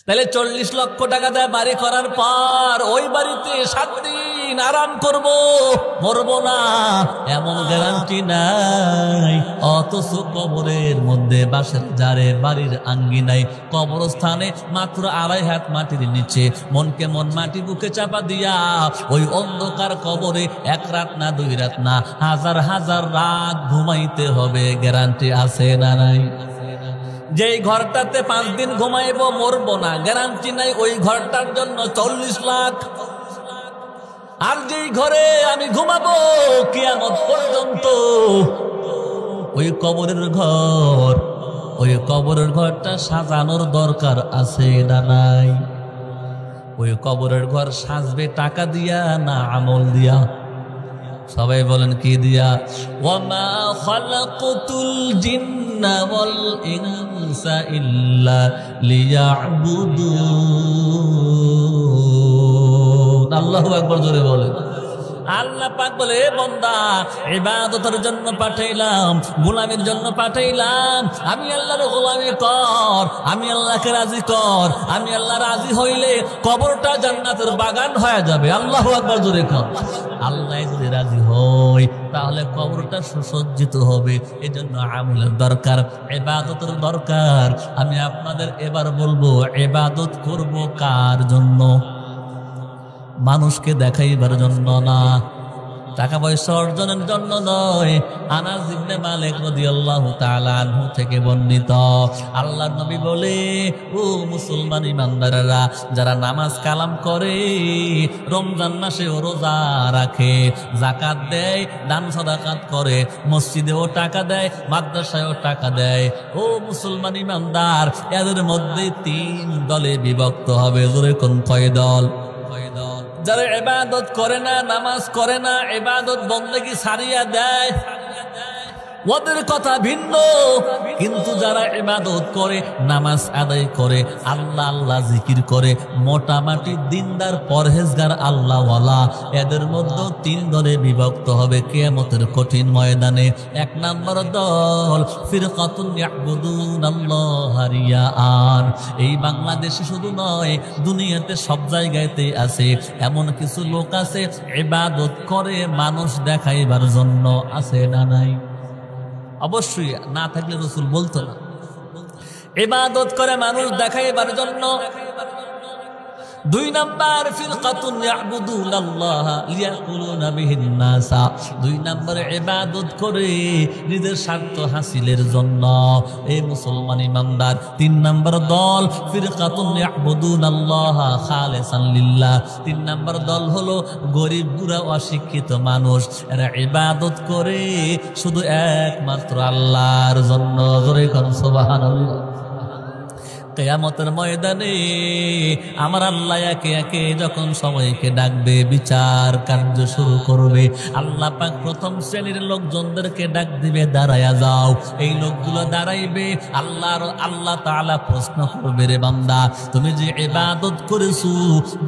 তাহলে 40 লক্ষ টাকা দিয়ে বাড়ি করার পর ওই বাড়িতে 7 দিন আরাম করব, মরবো না, এমন গ্যারান্টি নাই। অথচ কবরের মধ্যে বাসের জারে বাড়ির আঙ্গিনায় কবরস্থানে মাত্র 2.5 হাত মাটির নিচে মনকে মন মাটি বুকে চাপা দিয়া ওই অন্ধকার কবরে 1 রাত না 2 রাত না হাজার হাজার রাত ঘুমাইতে হবে। গ্যারান্টি আছে না নাই? যেই ঘরটাতে 5 দিন ঘুমাইবো মরবো না, গ্যারান্টি নাই ওই ঘরটার জন্য 40 লাখ। আর যেই ঘরে আমি ঘুমাবো কিয়ামত পর্যন্ত, ওই কবরের ঘর, ওই কবরের ঘরটা সাজানোর দরকার আছে না নাই? ওই কবরের ঘর সাজবে টাকা দিয়া না আমল দিয়া? সবাই বলেন কি দিয়া? ওয়ামা খালাকতুল জিন্না ওয়াল ইনসা ইল্লা লিয়াবুদুন। আল্লাহু আকবার জোরে বলেন। আল্লাহ পাক বলে, বান্দা ইবাদতের জন্য পাঠাইলাম, গোলামির জন্য পাঠাইলাম। আমি আল্লাহর গোলামি কর, আমি আল্লাহকে রাজি কর। আমি আল্লাহ রাজি হইলে কবরটা জান্নাতের বাগান হয়ে যাবে। আল্লাহু আকবার জোরে কর। আল্লাহ যদি রাজি হয় তাহলে কবরটা সুসজ্জিত হবে। এজন্য আমলের দরকার, ইবাদতের দরকার। আমি আপনাদের এবার বলবো, ইবাদত করব কার জন্য? মানুষকে দেখাইবার জন্য না, টাকা পয়সা অর্জনের জন্য নয়। আনাস ইবনে মালিক রাদিয়াল্লাহু তাআলা আনহু থেকে বর্ণিত, আল্লাহর নবী বলে, ও মুসলমান ইমানদারেরা, যারা নামাজ কালাম করে, রমজান মাসে রোজা রাখে, যাকাত দেয়, দান সাদাকাত করে, মসজিদেও টাকা দেয়, মাদ্রাসায়ও টাকা দেয়, ও মুসলমান ইমানদার, এদের মধ্যে 3 দলে বিভক্ত হবে। জোরে কোন কয় দল? যারা ইবাদত করে না, নামাজ করে না, ইবাদত বন্দেগী ছাড়িয়া দেয়, ওদের কথা ভিন্ন। কিন্তু যারা ইবাদত করে, নামাজ আদায় করে, আল্লাহ আল্লাহ জিকির করে, মোটামুটি দিনদার পরহেজগার আল্লাহওয়ালা, এদের মধ্যে 3 দলে বিভক্ত হবে কিয়ামতের কঠিন ময়দানে। 1 নম্বর দল, ফিরকাতুন ইয়াবুদুনাল্লাহা রিয়াআন। এই বাংলাদেশে শুধু নয়, দুনিয়াতে সব জায়গাতেই আছে। এমন কিছু লোক আছে ইবাদত করে মানুষ দেখাইবার জন্য, আছে না নাই? অবশ্যই, না থাকলে রাসূল বলতো না। ইবাদত করে মানুষ দেখাইবার জন্য। 2 নাম্বার, ফিরকাতুন ইয়াবুদুনাল্লাহা লিয়াকুলুনা বিহিন নাসা। 2 নাম্বার ইবাদত করে নিজের স্বার্থ হাসিলের জন্য। এই মুসলমান ইমানদার। 3 নাম্বার দল, ফিরকাতুন ইয়াবুদুনাল্লাহা খালিসান লিল্লাহ। 3 নাম্বার দল হলো গরিব বুড়া অশিক্ষিত মানুষ, এরা ইবাদত করে শুধু একমাত্র আল্লাহর জন্য। জোরে কোন সুবহানাল্লাহ। কিয়ামতের ময়দানে আমার আল্লাহ একে একে যখন সময়কে ডাকবে, বিচার কার্য শুরু করবে, আল্লাহ পাক প্রথম শ্রেণীর লোকজনদেরকে ডাক দিবে, দাঁড়ায়া যাও। এই লোকগুলো দাঁড়াইবে, আল্লাহ তাআলা প্রশ্ন করবে, রে বান্দা, তুমি যে ইবাদত করেছো,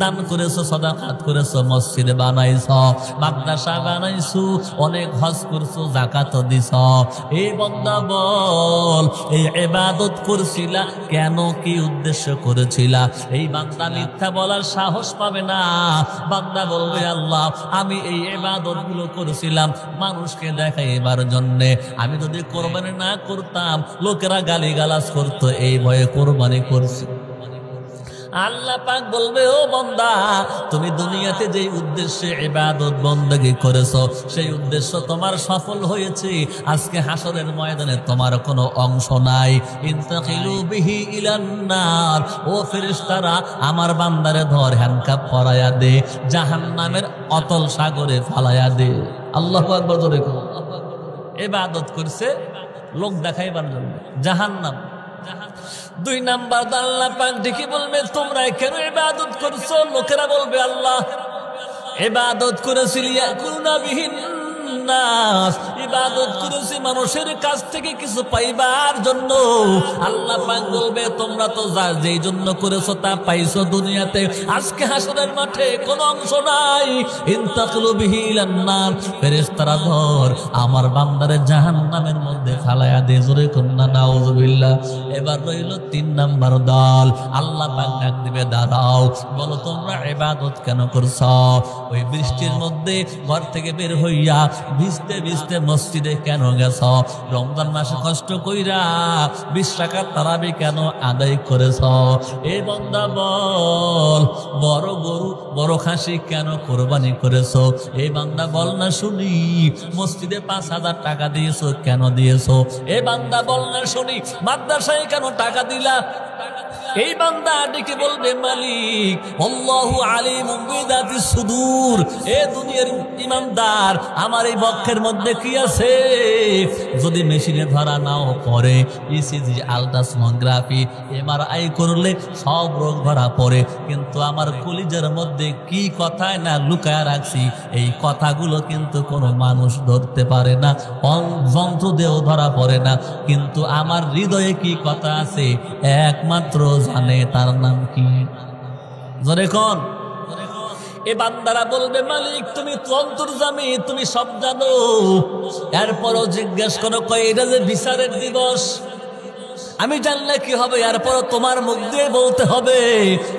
দান করেছো, সাদাকাত করেছো, মসজিদ বানাইছো, মাদ্রাসা বানাইছো, অনেক হজ করছো, যাকাত দিছো, এই বান্দা বল, এই ইবাদত করছিলা কেন, কি উদ্দেশ্য করেছিলা? এই বান্দা মিথ্যা বলার সাহস পাবে না। বান্দা বলবে, আল্লাহ, আমি এই ইবাদত গুলো করেছিলাম মানুষকে দেখাইবার জন্য। আমি যদি কোরবানি না করতাম লোকেরা গালিগালাজ করতো, এই ভয়ে কোরবানি করছি। আল্লাহ পাক বলবে, ও বান্দা, তুমি দুনিয়াতে যেই উদ্দেশ্যে ইবাদত বندگی করেছো, সেই উদ্দেশ্য তোমার সফল হয়েছে। আজকে হাসরের ময়দানে তোমার কোনো অংশ নাই। ইনতাকিলু বিহি ইলান নার। ও ফেরেশতারা, আমার বান্দারে ধর, হ্যান্ডকাপ পরায়া দে, জাহান্নামের অতল সাগরে ফালায়া দে। আল্লাহু আকবার জোরে কও। ইবাদত করছে লোক দেখাইবার জন্য, জাহান্নাম। 2 নাম্বার আল্লাহ পাক ডেকে বলবে, তোমরা কেন ইবাদত করছো? লোকেরা বলবে, আল্লাহ, ইবাদত করেছিলি ইয়াকুনা বিহিন নাস, ইবাদত করেছি মানুষের কাছ থেকে কিছু পাইবার জন্য। আল্লাহ পাক বলবে তোমরা তো যা যেই জন্য করেছো তা পাইছো দুনিয়াতে, আজকে হাসরের মাঠে কোনো অংশ নাই। ইনতাকলু বিহি ইলান নার, ফেরেশতারা ধর আমার বান্দারে জাহান্নামের মধ্যে ফালায়া দে। জোরে কন্না নাউযুবিল্লাহ। এবার রইল 3 নাম্বার দল। আল্লাহ পাক ডাক দিবে দাঁড়াও, বলো তোমরা ইবাদত কেন করছো? ওই বৃষ্টির মধ্যে ঘর থেকে বের হইয়া ভিজতে ভিজতে মসজিদে কেন গেছ? রমজান মাসে কষ্ট কইরা 20 রাকাত তারাবি কেন আদায় করেছ? এ বান্দা বল, বড় গরু বড় খাসি কেন কোরবানি করেছো? এই বান্দা বল না শুনি, মসজিদে 5000 টাকা দিয়েছো কেন দিয়েছো? এই বান্দা বল না শুনি, মাদ্রাসায় কেন টাকা দিলা? এই বান্দা ডেকে বলবে মালিক আল্লাহু আলিমুম বিযাতিস সুদূর। এ দুনিয়ার ইমানদার, আমার এই বক্ষের মধ্যে কি আছে? যদি মেশিনে ধরা নাও পড়ে, ইসিজি, আলট্রাসোনোগ্রাফি, এমআরআই করলে সব রোগ ধরা পড়ে, কিন্তু আমার কলিজার মধ্যে কি কথায় না লুকায় রাখছি, এই কথাগুলো কিন্তু কোনো মানুষ ধরতে পারে না, যন্ত্র দিয়েও ধরা পড়ে না। কিন্তু আমার হৃদয়ে কি কথা আছে একমাত্র জানে, তার নাম কি? জোরে কোন? এ বান্দারা বলবে মালিক তুমি তো অন্তর্যামী, তুমি সব জানো। এরপরও জিজ্ঞেস করো, কয় এটা যে বিচারের দিবস, আমি জানলে কি হবে? এরপর তোমার মুখ দিয়ে বলতে হবে,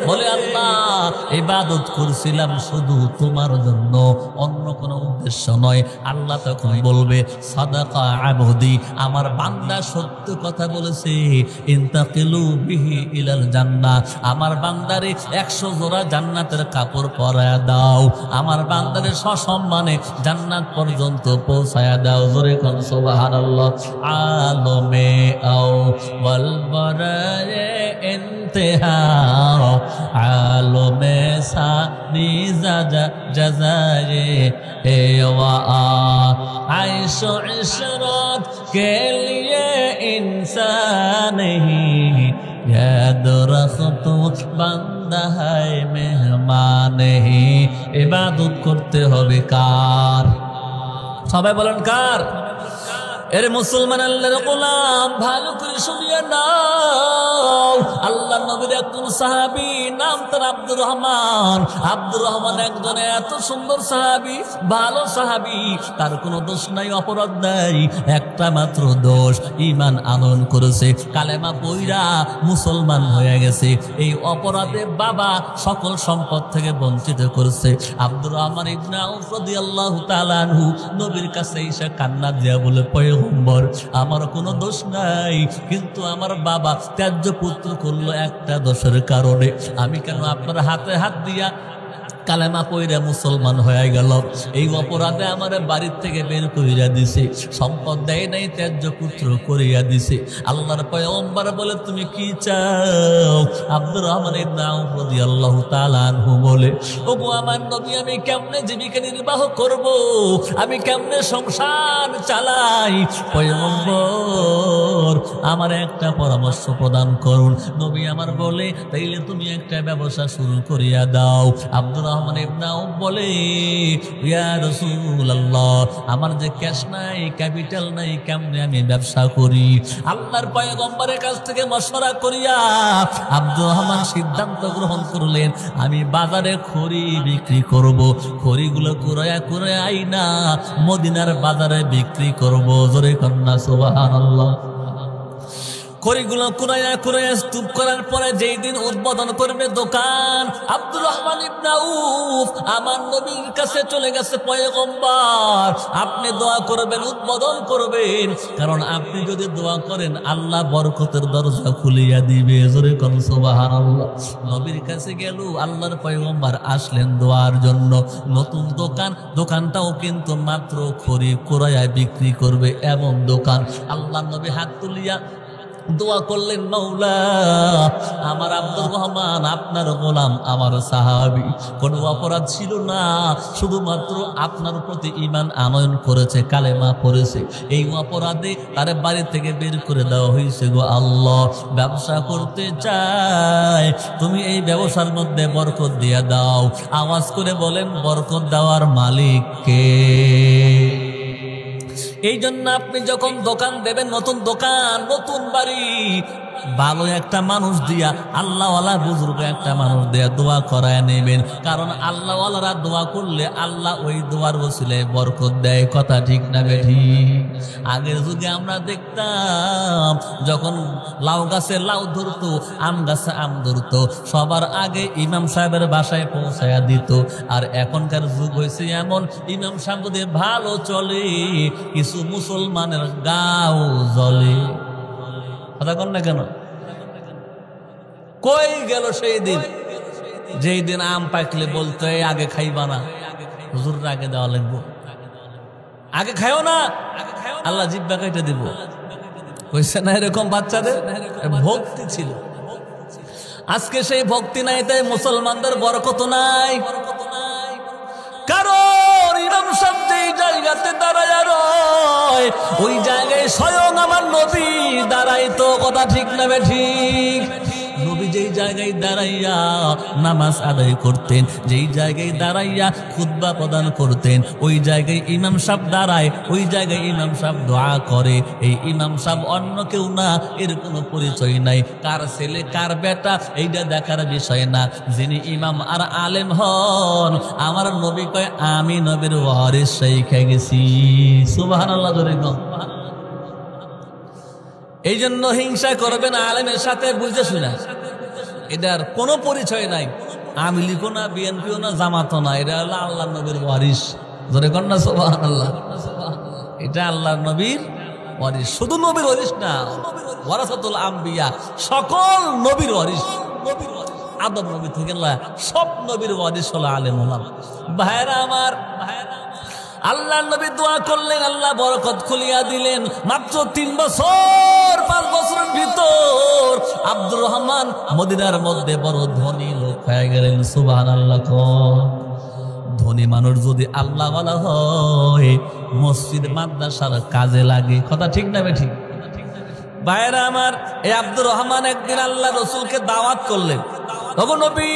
বলে আল্লাহ ইবাদত করছিলাম শুধু তোমার জন্য, অন্য কোনো উদ্দেশ্য নয়। আল্লাহ তখন বলবে সাদাকা আবদি, আমার বান্দা সত্য কথা বলেছে। ইনতাকিলু বিহি ইলাল জান্নাহ, আমার বান্দারে 100 জোড়া জান্নাতের কাপড় পরায়া দাও, আমার বান্দারে সসম্মানে জান্নাত পর্যন্ত পৌঁছায়া দাও। জোরে কোন সুবহানাল্লাহ। আলমে আও বলবরে ইন্তেহা, আলমে সানি জাজায়ে এ ওয়া আইশো ইশরাত কে লিয়ে ইনসান হি, ইয়া দরখত বান্দা হায় মেহমান হি। ইবাদত করতে হবে কার? সবাই বলেন কার? এর মুসলমান আল্লাহর গোলাম, ভালো করে শুনিয়ে নাও। আল্লাহ নবীর একজন সাহাবী, নাম তার আব্দুর রহমান। আব্দুর রহমান একজন এত সুন্দর সাহাবী, ভালো সাহাবী, তার কোনো দোষ নাই, অপরাধ নাই, একটা মাত্র দোষ, ঈমান আনয়ন করেছে, কালেমা পয়রা মুসলমান হয়ে গেছে। এই অপরাধে বাবা সকল সম্পদ থেকে বঞ্চিত করেছে। আব্দুর রহমান ইবনে আউফ রাদিয়াল্লাহু তাআলা আনহু নবীর কাছে এসে কান্না দিয়া বলে, পয়গম্বর আমার কোনো দোষ নাই, কিন্তু আমার বাবা ত্যায্য পুত্র করলো একটা দোষের কারণে, আমি কেন আপনার হাতে হাত দিয়া কালেমা পয়রা মুসলমান হয়ে গেল? এই অপরাধে আমার বাড়ির থেকে বের কইরা দিছে, সম্পদ দেয় নাই, ত্যায্য পুত্র করিয়া দিছে। আল্লাহর পয়গম্বর বলে তুমি কি চাও? আব্দুর রহমান ইবনে আউফ রাদিয়াল্লাহু তাআলা আনহু বলে, ওগো আমার নবী, আমি কেমনে জীবিকা নির্বাহ করব? আমি কেমনে সংসার চালাই? পয়গম্বর আমার একটা পরামর্শ প্রদান করুন। নবী আমার বলে, তাইলে তুমি একটা ব্যবসা শুরু করিয়া দাও। আব্দুর রহমান ইবনে আউফ বলে, ইয়া রাসূলুল্লাহ, আমার যে ক্যাশ নাই, ক্যাপিটাল নাই, কেমনে আমি ব্যবসা করি? আল্লাহর পয়গম্বরের কাছ থেকে মশওয়ারা করিয়া আব্দুর রহমান সিদ্ধান্ত গ্রহণ করলেন, আমি বাজারে খড়ি বিক্রি করব, খড়িগুলো কুড়ায়া কুড়ায়া আইনা মদিনার বাজারে বিক্রি করব। জোরে কন্না সুবহানাল্লাহ। খড়িগুলো কুড়াইয়া কুড়াইয়া স্তূপ করার পরে যেই দিন উদ্বোধন করবে দোকান, আব্দুর রহমান ইবনে আউফ আমার নবীর কাছে চলে গেছে, পয়গম্বর আপনি দোয়া করবেন, উদ্বোধন করবেন, কারণ আপনি যদি দোয়া করেন আল্লাহ বরকতের দরজা খুলিয়া দিবে। জোরে কোন সুবহানাল্লাহ। নবীর কাছে গেল, আল্লাহর পয়গম্বর আসলেন দোয়ার জন্য। নতুন দোকান, দোকানটাও কিন্তু মাত্র খড়ি কুড়াইয়া বিক্রি করবে এমন দোকান। আল্লাহ নবী হাত তুলিয়া দোয়া করলেন, মাওলা আমার আব্দুর রহমান আপনার গোলাম, আমার সাহাবী, কোনো অপরাধ ছিল না, শুধুমাত্র আপনার প্রতি ঈমান আনয়ন করেছে, কালেমা পড়েছে, এই অপরাধে তার বাড়ি থেকে বের করে দেওয়া হয়েছে। গো আল্লাহ, ব্যবসা করতে চায়, তুমি এই ব্যবসার মধ্যে বরকত দিয়ে দাও। আওয়াজ করে বলেন, বরকত দেওয়ার মালিক কে? এই জন্য আপনি যখন দোকান দেবেন, নতুন দোকান, নতুন বাড়ি, ভালো একটা মানুষ দিয়া, আল্লাহওয়ালা বুজুর্গ একটা মানুষ দিয়া দোয়া করায় নেবেন। কারণ আল্লাহওয়ালারা দোয়া করলে আল্লাহ ওই দোয়ার ওসিলায় বরকত দেয়। কথা ঠিক না বেঠিক? আগের যুগে আমরা দেখতাম যখন লাউ গাছে লাউ ধরতো, আম গাছে আম ধরতো, সবার আগে ইমাম সাহেবের বাসায় পৌঁছায়া দিত। আর এখনকার যুগ হয়েছে এমন, ইমাম সাহেব যদি ভালো চলে, কিছু মুসলমানের গাও জ্বলে। কথা কন না কেন? কই গেল সেই দিন যেই দিন আম পাকলে বলতো আগে খাইবা না, হুজুররা আগে দেওয়া লাগবো, আগে খাইও না, আল্লাহ জিব্বা কেটে দিব। কইছে না এরকম? বাচ্চাদের ভক্তি ছিল। আজকে সেই ভক্তি নাই, তাই মুসলমানদের বরকত নাই। কারণ ইমাম সাহেব যেই জায়গাতে দাঁড়ায় রয়, ওই জায়গায় স্বয়ং আমার নবী দাঁড়াইতো। কথা ঠিক না বেঠিক? নবী যেই জায়গায় দাঁড়াইয়া নামাজ আদায় করতেন, যেই জায়গায় দাঁড়াইয়া খুতবা প্রদান করতেন, ওই জায়গায় ইমাম সাহেব দাঁড়ায়, ওই জায়গায় ইমাম সাহেব দোয়া করে। এই ইমাম সাহেব অন্য কেউ না, এর কোনো পরিচয় নাই। কার ছেলে কার বেটা এইটা দেখার বিষয় না। যিনি ইমাম আর আলেম হন, আমার নবী কয় আমি নবীর ওয়ারিস শিখে গেছি। সুবহানাল্লাহ জোরে কও। এই জন্য হিংসা করবেন আলেমের সাথে বুঝে শুনে, এটার কোনো পরিচয় নাই। আমি লিখো না, বিএনপিও না, জামাতও না, এটা হলো আল্লাহ নবীর ওয়ারিস। ধরে কর না সুবহানাল্লাহ। এটা আল্লাহ নবীর ওয়ারিস, শুধু নবীর ওয়ারিস না, ওয়ারাসাতুল আম্বিয়া, সকল নবীর ওয়ারিস। আদম নবী থেকে সব নবীর ওয়ারিস হলো আলেম ওলামা। ভাইরা আমার, আল্লাহ নবী দোয়া করলেন, আল্লাহ বরকত খুলিয়া দিলেন। মাত্র 3 বছর 5 বছরের ভিতর আব্দুর রহমান মদিনার মধ্যে বড় ধনী লোক হয়ে গেলেন। সুবহানাল্লাহ। ধনী মানুষ যদি আল্লাহ ওয়ালা হয়, মসজিদ মাদ্রাসার কাজে লাগে। কথা ঠিক না বেঠিক? ভাইরা আমার, এই আব্দুর রহমান একদিন আল্লাহ রসুলকে দাওয়াত করলেন। নবী,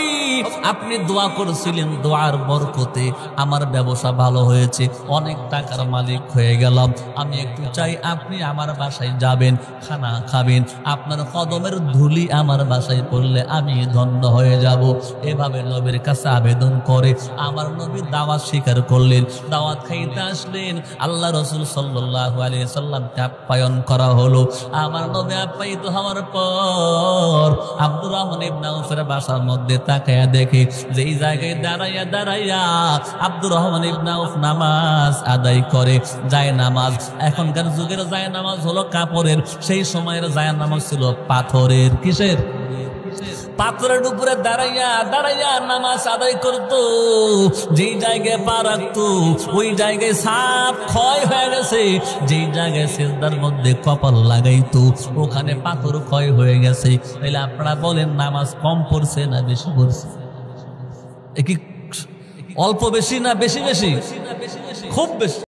আপনি দোয়া করেছিলেন, দোয়ার বরকতে আমার ব্যবসা ভালো হয়েছে, অনেক টাকার মালিক হয়ে গেলাম। আমি একটু চাই আপনি আমার বাসায় যাবেন, খানা খাবেন, আপনার কদমের ধুলি আমার বাসায় পড়লে আমি ধন্য হয়ে যাব। এভাবে নবীর কাছে আবেদন করে আমার নবী দাওয়াত স্বীকার করলেন। দাওয়াত খাইতে আসলেন, আল্লাহ রসুল সাল্লাল্লাহু আলাইহি সাল্লামকে আপ্যায়ন করা হলো। আমার নবী আপ্যায়িত হওয়ার পর আব্দুর রহমান ইবনে আউফের বাসার মধ্যে তাকায়া দেখে যেই জায়গায় দাঁড়াইয়া দাঁড়াইয়া আব্দুর রহমান ইবনে আউফ নামাজ আদায় করে। যায় নামাজ, এখনকার যুগের যায় নামাজ হলো কাপড়ের, সেই সময়ের যায় নামাজ ছিল পাথরের। কিসের? পাথরের উপরে দাঁড়াইয়া দাঁড়াইয়া নামাজ আদায় করতো। যেই জায়গায় পা রাখতো ওই জায়গায় সাপ ক্ষয় হয়ে গেছে, যেই জায়গায় সিজদার মধ্যে কপাল লাগাইতো ওখানে পাথর ক্ষয় হয়ে গেছে। তাহলে আপনারা বলেন নামাজ কম পড়ছে না বেশি পড়ছে? কি অল্প বেশি না বেশি বেশি? খুব বেশি।